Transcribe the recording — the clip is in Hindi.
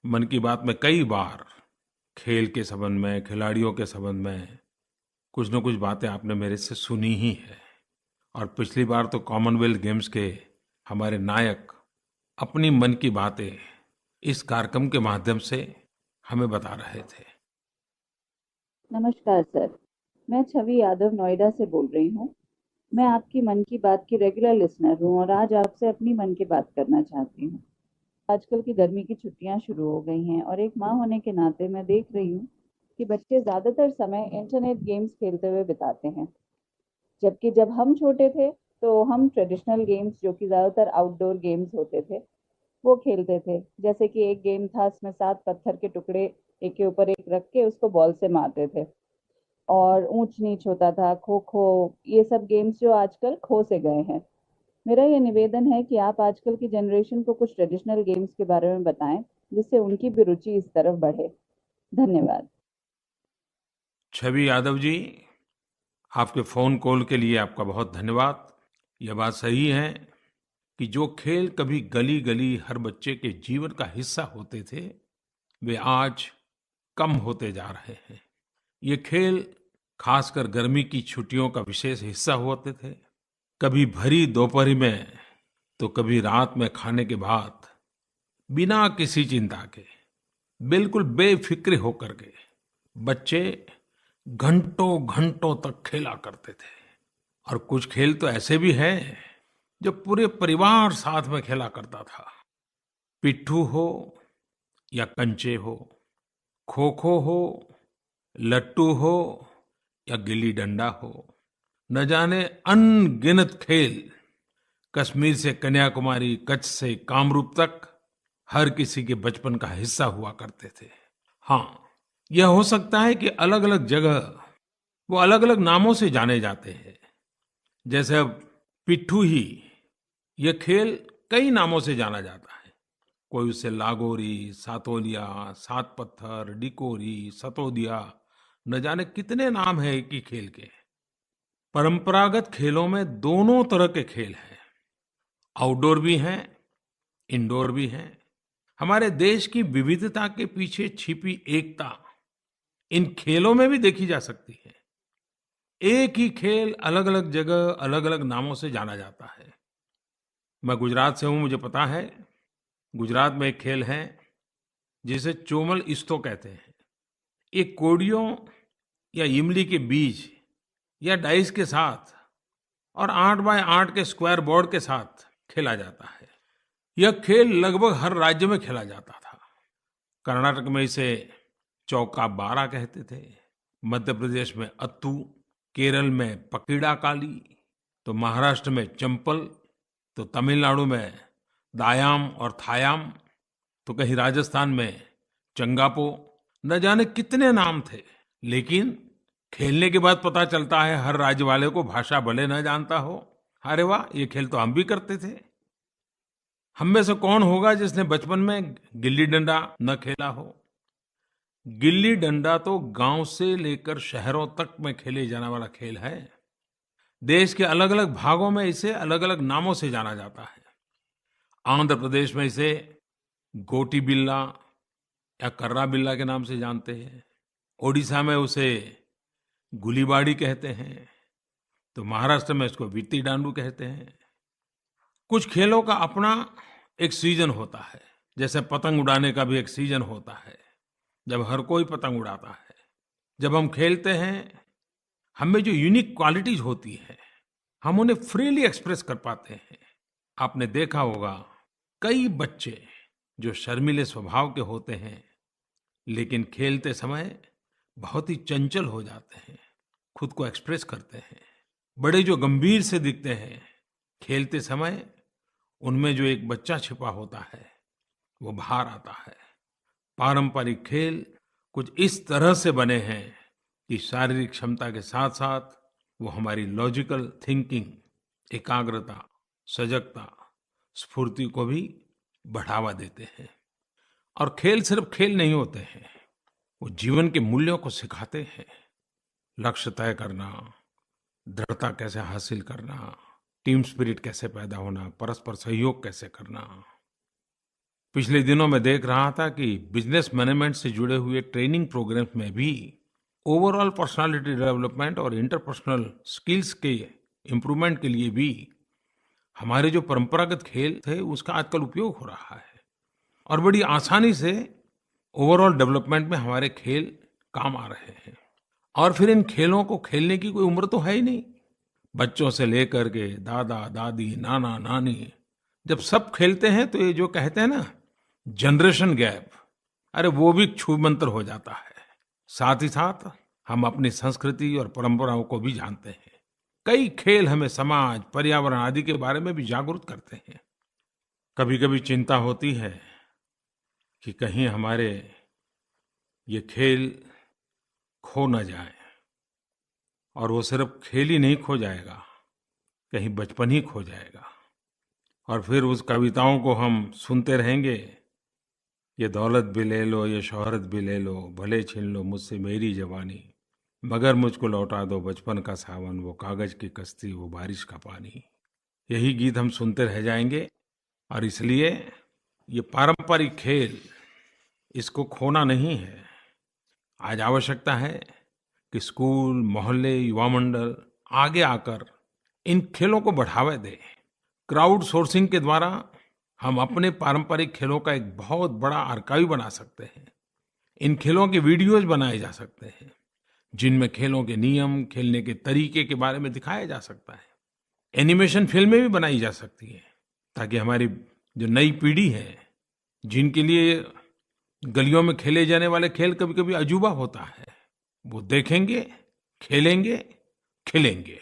मन की बात में कई बार खेल के संबंध में, खिलाड़ियों के संबंध में कुछ न कुछ बातें आपने मेरे से सुनी ही है। और पिछली बार तो कॉमनवेल्थ गेम्स के हमारे नायक अपनी मन की बातें इस कार्यक्रम के माध्यम से हमें बता रहे थे। नमस्कार सर। मैं छवि यादव नोएडा से बोल रही हूँ। मैं आपकी मन की बात की रेगुलर लिसनर हूँ और आज आपसे अपनी मन की बात करना चाहती हूँ। आजकल की गर्मी की छुट्टियाँ शुरू हो गई हैं और एक माँ होने के नाते मैं देख रही हूँ कि बच्चे ज़्यादातर समय इंटरनेट गेम्स खेलते हुए बिताते हैं। जबकि जब हम छोटे थे तो हम ट्रेडिशनल गेम्स जो कि ज़्यादातर आउटडोर गेम्स होते थे वो खेलते थे। जैसे कि एक गेम था, इसमें 7 पत्थर के टुकड़े एक के ऊपर एक रख के उसको बॉल से मारते थे और ऊंच नीच होता था, खो खो। ये सब गेम्स जो आजकल खो से गए हैं। मेरा ये निवेदन है कि आप आजकल की जनरेशन को कुछ ट्रेडिशनल गेम्स के बारे में बताएं जिससे उनकी भी रुचि इस तरफ बढ़े। धन्यवाद। छवि यादव जी, आपके फोन कॉल के लिए आपका बहुत धन्यवाद। यह बात सही है कि जो खेल कभी गली गली हर बच्चे के जीवन का हिस्सा होते थे, वे आज कम होते जा रहे हैं। ये खेल खासकर गर्मी की छुट्टियों का विशेष हिस्सा होते थे। कभी भरी दोपहरी में तो कभी रात में खाने के बाद, बिना किसी चिंता के, बिल्कुल बेफिक्र होकर के बच्चे घंटों घंटों तक खेला करते थे। और कुछ खेल तो ऐसे भी हैं जो पूरे परिवार साथ में खेला करता था। पिट्ठू हो या कंचे हो, खो खो हो, लट्टू हो या गिल्ली डंडा हो, न जाने अनगिनत खेल कश्मीर से कन्याकुमारी, कच्छ से कामरूप तक हर किसी के बचपन का हिस्सा हुआ करते थे। हाँ, यह हो सकता है कि अलग अलग जगह वो अलग अलग नामों से जाने जाते हैं। जैसे अब पिट्ठू ही, यह खेल कई नामों से जाना जाता है। कोई उसे लागोरी, सातोलिया, सात पत्थर, डिकोरी, सतोदिया, न जाने कितने नाम है एक ही खेल के। परंपरागत खेलों में दोनों तरह के खेल हैं। आउटडोर भी हैं, इंडोर भी हैं। हमारे देश की विविधता के पीछे छिपी एकता इन खेलों में भी देखी जा सकती है। एक ही खेल अलग अलग जगह अलग अलग नामों से जाना जाता है। मैं गुजरात से हूं, मुझे पता है। गुजरात में एक खेल है जिसे चोमल इस्तो कहते हैं। ये कोड़ियों या इमली के बीज या डाइस के साथ और 8 बाय 8 के स्क्वायर बोर्ड के साथ खेला जाता है। यह खेल लगभग हर राज्य में खेला जाता था। कर्नाटक में इसे चौका बारा कहते थे, मध्य प्रदेश में अत्तू, केरल में पकीड़ा काली, तो महाराष्ट्र में चंपल, तो तमिलनाडु में दायाम और थायाम, तो कहीं राजस्थान में चंगापो। न जाने कितने नाम थे। लेकिन खेलने के बाद पता चलता है हर राज्य वाले को भाषा भले न जानता हो। अरे वाह, ये खेल तो हम भी करते थे। हम में से कौन होगा जिसने बचपन में गिल्ली डंडा न खेला हो। गिल्ली डंडा तो गांव से लेकर शहरों तक में खेले जाने वाला खेल है। देश के अलग अलग भागों में इसे अलग अलग नामों से जाना जाता है। आंध्र प्रदेश में इसे गोटी बिल्ला या कर्रा बिल्ला के नाम से जानते हैं। ओडिशा में उसे गुलीबाड़ी कहते हैं। तो महाराष्ट्र में इसको वित्ती डांडू कहते हैं। कुछ खेलों का अपना एक सीजन होता है। जैसे पतंग उड़ाने का भी एक सीजन होता है, जब हर कोई पतंग उड़ाता है। जब हम खेलते हैं, हमें जो यूनिक क्वालिटीज होती है, हम उन्हें फ्रीली एक्सप्रेस कर पाते हैं। आपने देखा होगा, कई बच्चे जो शर्मीले स्वभाव के होते हैं, लेकिन खेलते समय बहुत ही चंचल हो जाते हैं, खुद को एक्सप्रेस करते हैं। बड़े जो गंभीर से दिखते हैं, खेलते समय उनमें जो एक बच्चा छिपा होता है, वो बाहर आता है। पारंपरिक खेल कुछ इस तरह से बने हैं कि शारीरिक क्षमता के साथ साथ वो हमारी लॉजिकल थिंकिंग, एकाग्रता, सजगता, स्फूर्ति को भी बढ़ावा देते हैं। और खेल सिर्फ खेल नहीं होते हैं, वो जीवन के मूल्यों को सिखाते हैं। लक्ष्य तय करना, दृढ़ता कैसे हासिल करना, टीम स्पिरिट कैसे पैदा होना, परस्पर सहयोग कैसे करना। पिछले दिनों मैं देख रहा था कि बिजनेस मैनेजमेंट से जुड़े हुए ट्रेनिंग प्रोग्राम्स में भी ओवरऑल पर्सनालिटी डेवलपमेंट और इंटरपर्सनल स्किल्स के इम्प्रूवमेंट के लिए भी हमारे जो परंपरागत खेल थे उसका आजकल उपयोग हो रहा है और बड़ी आसानी से ओवरऑल डेवलपमेंट में हमारे खेल काम आ रहे हैं। और फिर इन खेलों को खेलने की कोई उम्र तो है ही नहीं। बच्चों से लेकर के दादा दादी नाना नानी जब सब खेलते हैं तो ये जो कहते हैं ना जनरेशन गैप, अरे वो भी छूमंतर हो जाता है। साथ ही साथ हम अपनी संस्कृति और परंपराओं को भी जानते हैं। कई खेल हमें समाज पर्यावरण आदि के बारे में भी जागरूक करते हैं। कभी कभी चिंता होती है कि कहीं हमारे ये खेल खो न जाए, और वो सिर्फ खेल ही नहीं खो जाएगा, कहीं बचपन ही खो जाएगा और फिर उस कविताओं को हम सुनते रहेंगे। ये दौलत भी ले लो ये शोहरत भी ले लो, भले छीन लो मुझसे मेरी जवानी, मगर मुझको लौटा दो बचपन का सावन, वो कागज की कश्ती वो बारिश का पानी। यही गीत हम सुनते रह जाएंगे। और इसलिए ये पारंपरिक खेल, इसको खोना नहीं है। आज आवश्यकता है कि स्कूल मोहल्ले युवा मंडल आगे आकर इन खेलों को बढ़ावा दें। क्राउड सोर्सिंग के द्वारा हम अपने पारंपरिक खेलों का एक बहुत बड़ा आर्काइव बना सकते हैं। इन खेलों के वीडियोज बनाए जा सकते हैं जिनमें खेलों के नियम खेलने के तरीके के बारे में दिखाया जा सकता है। एनिमेशन फिल्में भी बनाई जा सकती हैं ताकि हमारी जो नई पीढ़ी है, जिनके लिए गलियों में खेले जाने वाले खेल कभी कभी अजूबा होता है, वो देखेंगे, खेलेंगे, खिलेंगे।